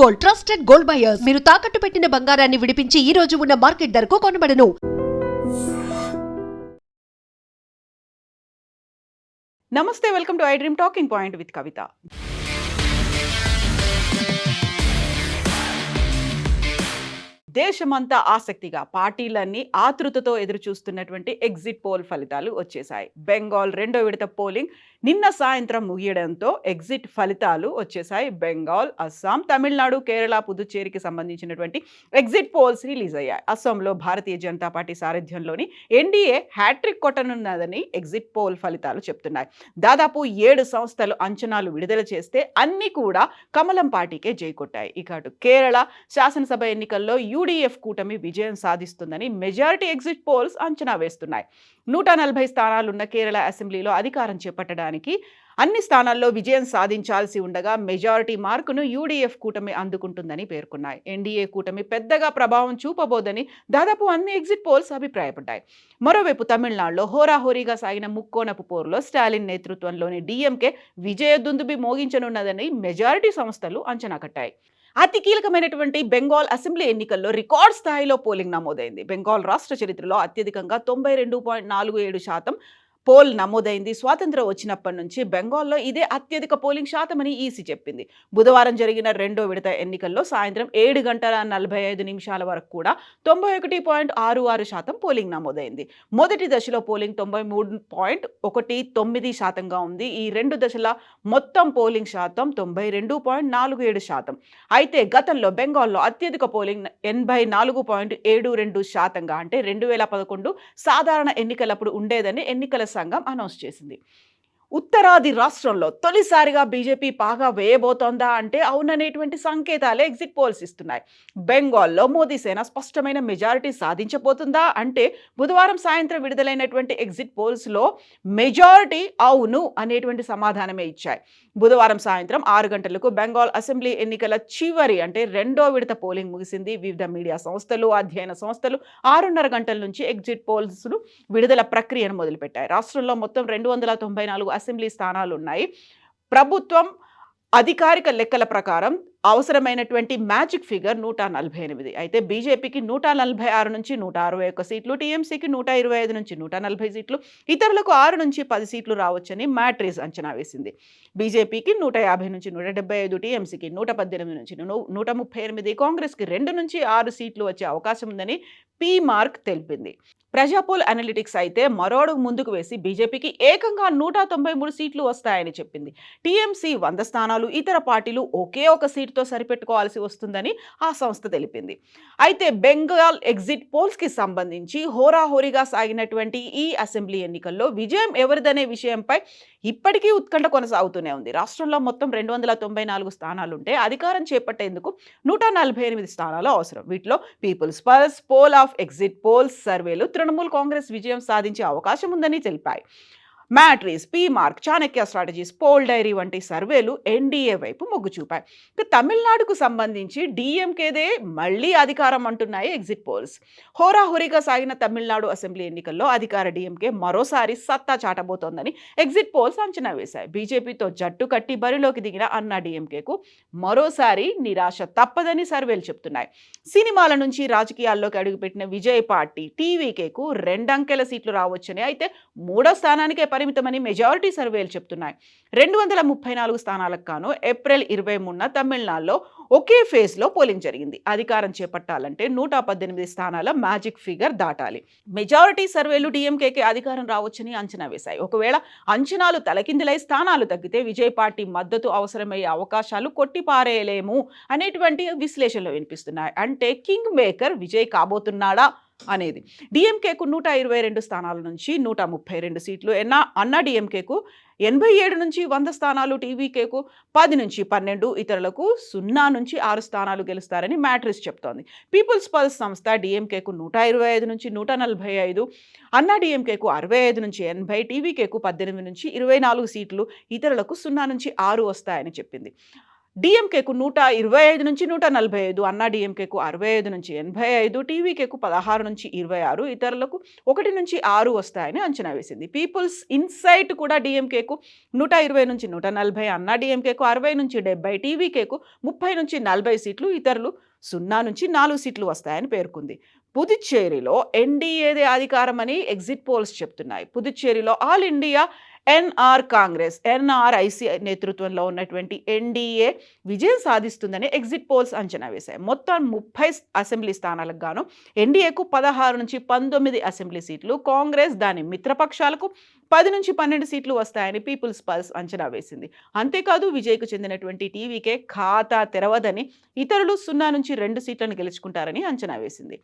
Gold, trusted gold buyers. మీరు తాకట్టు పెట్టిన బంగారాన్ని విడిపించి ఈ రోజు ఉన్న మార్కెట్ ధరకు కొనబడను. నమస్తే, welcome to I dream talking point with Kavitha. దేశమంతా ఆసక్తిగా పార్టీలన్నీ ఆతృతతో ఎదురు చూస్తున్నటువంటి ఎగ్జిట్ పోల్ ఫలితాలు వచ్చేసాయి. బెంగాల్ రెండో విడత పోలింగ్ నిన్న సాయంత్రం ముగియడంతో ఎగ్జిట్ ఫలితాలు వచ్చేసాయి. బెంగాల్, అస్సాం, తమిళనాడు, కేరళ, పుదుచ్చేరికి సంబంధించినటువంటి ఎగ్జిట్ పోల్స్ రిలీజ్ అయ్యాయి. అస్సాంలో భారతీయ జనతా పార్టీ సారథ్యంలోని ఎన్డీఏ హ్యాట్రిక్ కొట్టనున్నదని ఎగ్జిట్ పోల్ ఫలితాలు చెప్తున్నాయి. దాదాపు 7 సంస్థలు అంచనాలు విడుదల చేస్తే అన్ని కూడా కమలం పార్టీకే జైకొట్టాయి. ఇక అటు కేరళ శాసనసభ ఎన్నికల్లో యూడీఎఫ్ కూటమి విజయం సాధిస్తుందని మెజారిటీ ఎగ్జిట్ పోల్స్ అంచనా వేస్తున్నాయి. 140 స్థానాలున్న కేరళ అసెంబ్లీలో అధికారం చేపట్టడానికి అన్ని స్థానాల్లో విజయం సాధించాల్సి ఉండగా మెజారిటీ మార్కును యూడీఎఫ్ కూటమి అందుకుంటుందని పేర్కొన్నాయి. ఎన్డీఏ కూటమి పెద్దగా ప్రభావం చూపబోదని దాదాపు అన్ని ఎగ్జిట్ పోల్స్ అభిప్రాయపడ్డాయి. మరోవైపు తమిళనాడులో హోరాహోరీగా సాగిన ముక్కోనపు పోరులో స్టాలిన్ నేతృత్వంలోని డీఎంకే విజయ దుందుబి మోగించనున్నదని మెజారిటీ సంస్థలు అంచనా కట్టాయి. అతి కీలకమైనటువంటి బెంగాల్ అసెంబ్లీ ఎన్నికల్లో రికార్డ్ స్థాయిలో పోలింగ్ నమోదైంది. బెంగాల్ రాష్ట్ర చరిత్రలో అత్యధికంగా 92.47% పోల్ నమోదైంది. స్వాతంత్రం వచ్చినప్పటి నుంచి బెంగాల్లో ఇదే అత్యధిక పోలింగ్ శాతమని ఈసీ చెప్పింది. బుధవారం జరిగిన రెండో విడత ఎన్నికల్లో సాయంత్రం 7 గంటల 45 నిమిషాల వరకు కూడా 91.66% పోలింగ్ నమోదైంది. మొదటి దశలో పోలింగ్ 93.19% ఉంది. ఈ రెండు దశల మొత్తం పోలింగ్ శాతం 92.47%. అయితే గతంలో బెంగాల్లో అత్యధిక పోలింగ్ 84.72% అంటే 2011 సాధారణ ఎన్నికలప్పుడు ఉండేదని ఎన్నికల సంఘం అనౌన్స్ చేసింది. ఉత్తరాది రాష్ట్రంలో తొలిసారిగా బీజేపీ పాగా వేయబోతోందా అంటే అవుననేటువంటి సంకేతాలే ఎగ్జిట్ పోల్స్ ఇస్తున్నాయి. బెంగాల్లో మోదీ సేన స్పష్టమైన మెజారిటీ సాధించబోతుందా అంటే బుధవారం సాయంత్రం విడుదలైనటువంటి ఎగ్జిట్ పోల్స్లో మెజారిటీ అవును అనేటువంటి సమాధానమే ఇచ్చాయి. బుధవారం సాయంత్రం 6 గంటలకు బెంగాల్ అసెంబ్లీ ఎన్నికల చివరి అంటే రెండో విడత పోలింగ్ ముగిసింది. వివిధ మీడియా సంస్థలు, అధ్యయన సంస్థలు 6:30 గంటల నుంచి ఎగ్జిట్ పోల్స్ విడుదల ప్రక్రియను మొదలుపెట్టాయి. రాష్ట్రంలో మొత్తం 294 అసెంబ్లీ స్థానాలు ఉన్నాయి. ప్రభుత్వం అధికారిక లెక్కల ప్రకారం అవసరమైనటువంటి మ్యాజిక్ ఫిగర్ 148. అయితే బీజేపీకి 146 నుంచి 161 సీట్లు, టీఎంసీకి 125 నుంచి 140 సీట్లు, ఇతరులకు 6 నుంచి 10 సీట్లు రావచ్చని మ్యాట్రిస్ అంచనా వేసింది. బీజేపీకి 150 నుంచి 175, టీఎంసీకి 118 నుంచి 138, కాంగ్రెస్కి 2 నుంచి 6 సీట్లు వచ్చే అవకాశం ఉందని పీ మార్క్ తెలిపింది. ప్రజాపోల్ అనలిటిక్స్ అయితే మరో అడుగు ముందుకు వేసి బీజేపీకి ఏకంగా 193 సీట్లు వస్తాయని చెప్పింది. టీఎంసీ 100 స్థానాలు, ఇతర పార్టీలు ఒకే ఒక సీటుతో సరిపెట్టుకోవాల్సి వస్తుందని ఆ సంస్థ తెలిపింది. అయితే బెంగాల్ ఎగ్జిట్ పోల్స్కి సంబంధించి హోరాహోరీగా సాగినటువంటి ఈ అసెంబ్లీ ఎన్నికల్లో విజయం ఎవరిదనే విషయంపై ఇప్పటికీ ఉత్కంఠ కొనసాగుతూనే ఉంది. రాష్ట్రంలో మొత్తం 294 స్థానాలుంటే అధికారం చేపట్టేందుకు 148 స్థానాలు అవసరం. వీటిలో people's pulse, poll of exit polls సర్వేలు తృణమూల్ కాంగ్రెస్ విజయం సాధించే అవకాశం ఉందని తెలిపాయి. Matrize, P Marq, Chanakya strategies, poll diary వంటి సర్వేలు ఎన్డీఏ వైపు మొగ్గు చూపాయి. తమిళనాడుకు సంబంధించి డీఎంకేదే మళ్లీ అధికారం అంటున్నాయి ఎగ్జిట్ పోల్స్. హోరాహోరీగా సాగిన తమిళనాడు అసెంబ్లీ ఎన్నికల్లో అధికార డీఎంకే మరోసారి సత్తా చాటబోతోందని ఎగ్జిట్ పోల్స్ అంచనా వేశాయి. బీజేపీతో జట్టు కట్టి బరిలోకి దిగిన అన్నా డీఎంకేకు మరోసారి నిరాశ తప్పదని సర్వేలు చెప్తున్నాయి. సినిమాల నుంచి రాజకీయాల్లోకి అడుగుపెట్టిన విజయ్ పార్టీ టీవీకేకు 2 అంకెల సీట్లు రావచ్చని, అయితే 3వ స్థానానికే పరిమితమని మెజారిటీ సర్వేలు చెప్తున్నాయి. 234 స్థానాలకు గాను ఏప్రిల్ 23న తమిళనాడులో ఒకే ఫేజ్లో పోలింగ్ జరిగింది. అధికారం చేపట్టాలంటే 118 స్థానాల మ్యాజిక్ ఫిగర్ దాటాలి. మెజారిటీ సర్వేలు డీఎంకేకి అధికారం రావచ్చని అంచనా వేశాయి. ఒకవేళ అంచనాలు తలకిందులై స్థానాలు తగ్గితే విజయ్ పార్టీ మద్దతు అవసరమయ్యే అవకాశాలు కొట్టిపారేయలేము అనేటువంటి విశ్లేషణలు వినిపిస్తున్నాయి. అంటే కింగ్ మేకర్ విజయ్ కాబోతున్నాడా అనేది. డీఎంకేకు 122 స్థానాల నుంచి 132 సీట్లు, అన్నా డీఎంకేకు 87 నుంచి 100 స్థానాలు, టీవీకేకు 10 నుంచి 12, ఇతరులకు 0 నుంచి 6 స్థానాలు గెలుస్తారని మ్యాట్రిస్ చెప్తోంది. పీపుల్స్ పల్స్ సంస్థ డీఎంకేకు 125 నుంచి 145, అన్నా డీఎంకేకు 65 నుంచి 80, టీవీకేకు 18 నుంచి 24 సీట్లు, ఇతరులకు 0 నుంచి 6 వస్తాయని చెప్పింది. డీఎంకేకు 125 నుంచి 145, అన్నా డీఎంకేకు 65 నుంచి 85, టీవీకేకు 16 నుంచి 26, ఇతరులకు 1 నుంచి 6 వస్తాయని అంచనా వేసింది. పీపుల్స్ ఇన్సైట్ కూడా డీఎంకేకు 120 నుంచి 140, అన్నా డీఎంకేకు 60 నుంచి 70, టీవీకేకు 30 నుంచి 40 సీట్లు, ఇతరులు 0 నుంచి 4 సీట్లు వస్తాయని పేర్కొంది. పుదుచ్చేరిలో ఎన్డీఏదే అధికారమని ఎగ్జిట్ పోల్స్ చెప్తున్నాయి. పుదుచ్చేరిలో ఆల్ ఇండియా ఎన్ఆర్ఐసి నేతృత్వంలో ఉన్నటువంటి ఎన్డీఏ విజయం సాధిస్తుందని ఎగ్జిట్ పోల్స్ అంచనా వేశాయి. మొత్తం 30 అసెంబ్లీ స్థానాలకు గాను ఎన్డీఏకు 16 నుంచి 19 అసెంబ్లీ సీట్లు, కాంగ్రెస్ దాని మిత్రపక్షాలకు 10 నుంచి 12 సీట్లు వస్తాయని పీపుల్స్ పల్స్ అంచనా వేసింది. అంతేకాదు విజయ్కు చెందినటువంటి టీవీకే ఖాతా తెరవదని, ఇతరులు 0 నుంచి 2 సీట్లను గెలుచుకుంటారని అంచనా వేసింది.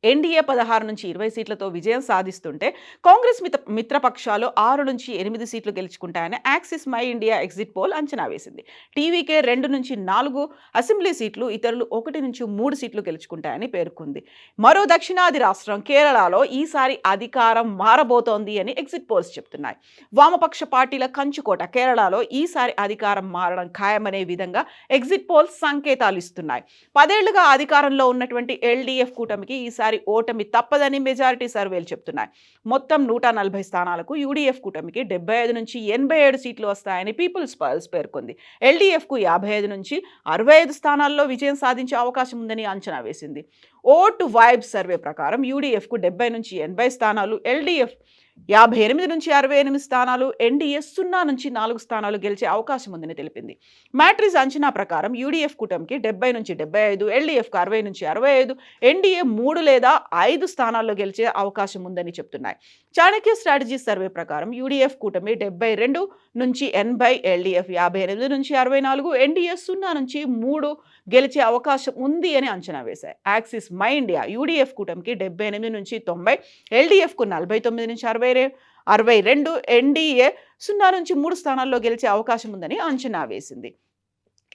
ఎన్డీఏ 16 నుంచి 20 సీట్లతో విజయం సాధిస్తుంటే కాంగ్రెస్ మిత్రపక్షాలు 6 నుంచి 8 సీట్లు గెలుచుకుంటాయని Axis My India exit poll అంచనా వేసింది. టీవీకే 2 నుంచి 4 అసెంబ్లీ సీట్లు, ఇతరులు 1 నుంచి 3 సీట్లు గెలుచుకుంటాయని పేర్కొంది. మరో దక్షిణాది రాష్ట్రం కేరళలో ఈసారి అధికారం మారబోతోంది అని ఎగ్జిట్ పోల్స్ చెప్తున్నాయి. వామపక్ష పార్టీల కంచుకోట కేరళలో ఈసారి అధికారం మారడం ఖాయమనే విధంగా ఎగ్జిట్ పోల్స్ సంకేతాలు ఇస్తున్నాయి. 10 ఏళ్లుగా అధికారంలో ఉన్నటువంటి ఎల్డీఎఫ్ కూటమికి ఈసారి ఓటమి తప్పదని మెజారిటీ సర్వేలు చెప్తున్నాయి. మొత్తం 140 స్థానాలకు యూడీఎఫ్ కూటమికి 75 నుంచి 87 సీట్లు వస్తాయని పీపుల్స్ పల్స్ పేర్కొంది. ఎల్డీఎఫ్కు 55 నుంచి 65 స్థానాల్లో విజయం సాధించే అవకాశం ఉందని అంచనా వేసింది. ఓటు వైబ్ సర్వే ప్రకారం యూడీఎఫ్కు 70 నుంచి 80 స్థానాలు, ఎల్డీఎఫ్ 58 నుంచి 68 స్థానాలు, ఎన్డీఏ 0 నుంచి 4 స్థానాలు గెలిచే అవకాశం ఉందని తెలిపింది. మ్యాట్రిక్స్ అంచనా ప్రకారం యూడీఎఫ్ కూటమికి 70 నుంచి 75, ఎల్డీఎఫ్కు 60 నుంచి 65, ఎన్డీఏ 3 లేదా 5 స్థానాల్లో గెలిచే అవకాశం ఉందని చెప్తున్నాయి. చాణక్య స్ట్రాటజీ సర్వే ప్రకారం యూడీఎఫ్ కూటమి 72 నుంచి 80, ఎల్డీఎఫ్ 58 నుంచి 64, ఎన్డీఏ 0 నుంచి 3 గెలిచే అవకాశం ఉంది అని అంచనా వేశాయి. యాక్సిస్ మై ఇండియా యూడీఎఫ్ కూటమికి 78 నుంచి 90, ఎల్డీఎఫ్కు 49 నుంచి 62, ఎన్డీఏ 0 నుంచి 3 స్థానాల్లో గెలిచే అవకాశం ఉందని అంచనా వేసింది.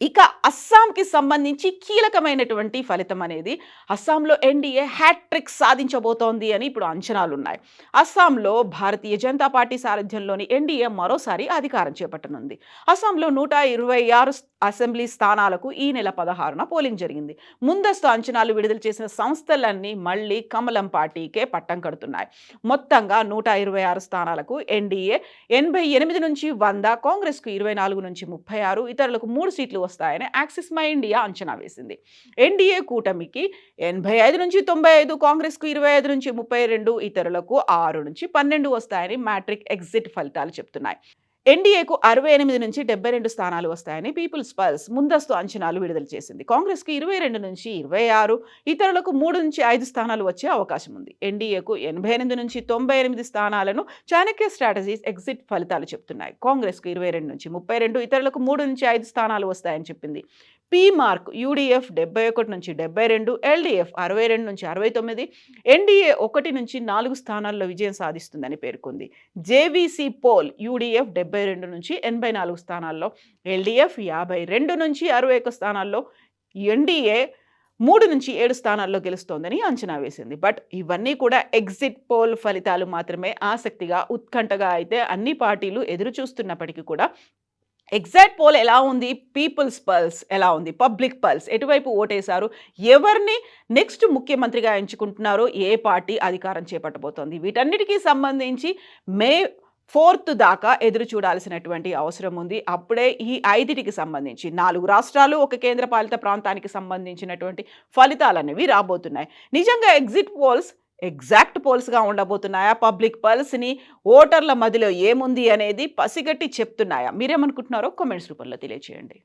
ఇక అస్సాంకి సంబంధించి కీలకమైనటువంటి ఫలితం అనేది అస్సాంలో ఎన్డీఏ హ్యాట్రిక్ సాధించబోతోంది అని ఇప్పుడు అంచనాలున్నాయి. అస్సాంలో భారతీయ జనతా పార్టీ సారథ్యంలోని ఎన్డీఏ మరోసారి అధికారం చేపట్టనుంది. అస్సాంలో 126 అసెంబ్లీ స్థానాలకు ఈ నెల 16న పోలింగ్ జరిగింది. ముందస్తు అంచనాలు విడుదల చేసిన సంస్థలన్నీ మళ్లీ కమలం పార్టీకే పట్టం కడుతున్నాయి. మొత్తంగా 126 స్థానాలకు ఎన్డీఏ 88 నుంచి 100, కాంగ్రెస్కు 24 నుంచి 36, ఇతరులకు 3 సీట్లు వస్తాయని యాక్సిస్ మై ఇండియా అంచనా వేసింది. ఎన్డీఏ కూటమికి 85 నుంచి 95, కాంగ్రెస్కు 25 నుంచి 32, ఇతరులకు 6 నుంచి 12 వస్తాయని మ్యాట్రిక్ ఎగ్జిట్ ఫలితాలు చెప్తున్నాయి. ఎన్డీఏకు 68 నుంచి 72 స్థానాలు వస్తాయని పీపుల్స్ పల్స్ ముందస్తు అంచనాలు విడుదల చేసింది. కాంగ్రెస్కు 22 నుంచి 26, ఇతరులకు 3 నుంచి 5 స్థానాలు వచ్చే అవకాశం ఉంది. ఎన్డీఏకు 88 నుంచి 98 స్థానాలను చాణక్య స్ట్రాటజీస్ ఎగ్జిట్ ఫలితాలు చెప్తున్నాయి. కాంగ్రెస్కు 22 నుంచి 32, ఇతరులకు 3 నుంచి 5 స్థానాలు వస్తాయని చెప్పింది. పీ మార్క్ యూడీఎఫ్ 71 నుంచి 72, ఎల్డీఎఫ్ 62 నుంచి 69, ఎన్డీఏ 1 నుంచి 4 స్థానాల్లో విజయం సాధిస్తుందని పేర్కొంది. జేవీసీ పోల్ యూడీఎఫ్ 72 నుంచి 84 స్థానాల్లో, ఎల్డీఎఫ్ 52 నుంచి 61 స్థానాల్లో, ఎన్డీఏ 3 నుంచి 7 స్థానాల్లో గెలుస్తోందని అంచనా వేసింది. బట్ ఇవన్నీ కూడా ఎగ్జిట్ పోల్ ఫలితాలు మాత్రమే. ఆసక్తిగా ఉత్కంఠగా అయితే అన్ని పార్టీలు ఎదురు చూస్తున్నప్పటికీ కూడా ఎగ్జాక్ట్ పోల్ ఎలా ఉంది, పీపుల్స్ పల్స్ ఎలా ఉంది, పబ్లిక్ పల్స్ ఎటువైపు ఓటేశారు, ఎవరిని నెక్స్ట్ ముఖ్యమంత్రిగా ఎంచుకుంటున్నారో, ఏ పార్టీ అధికారం చేపట్టబోతోంది, వీటన్నిటికీ సంబంధించి మే 4th దాకా ఎదురు చూడాల్సినటువంటి అవసరం ఉంది. అప్పుడే ఈ 5టికి సంబంధించి 4 రాష్ట్రాలు, 1 కేంద్రపాలిత ప్రాంతానికి సంబంధించినటువంటి ఫలితాలు అనేవి రాబోతున్నాయి. నిజంగా ఎగ్జిట్ పోల్స్ ఎగ్జాక్ట్ పోల్స్గా ఉండబోతున్నాయా, పబ్లిక్ పల్స్ని ఓటర్ల మధ్యలో ఏముంది అనేది పసిగట్టి చెప్తున్నాయా? మీరేమనుకుంటున్నారో కామెంట్స్ రూపంలో తెలియజేయండి.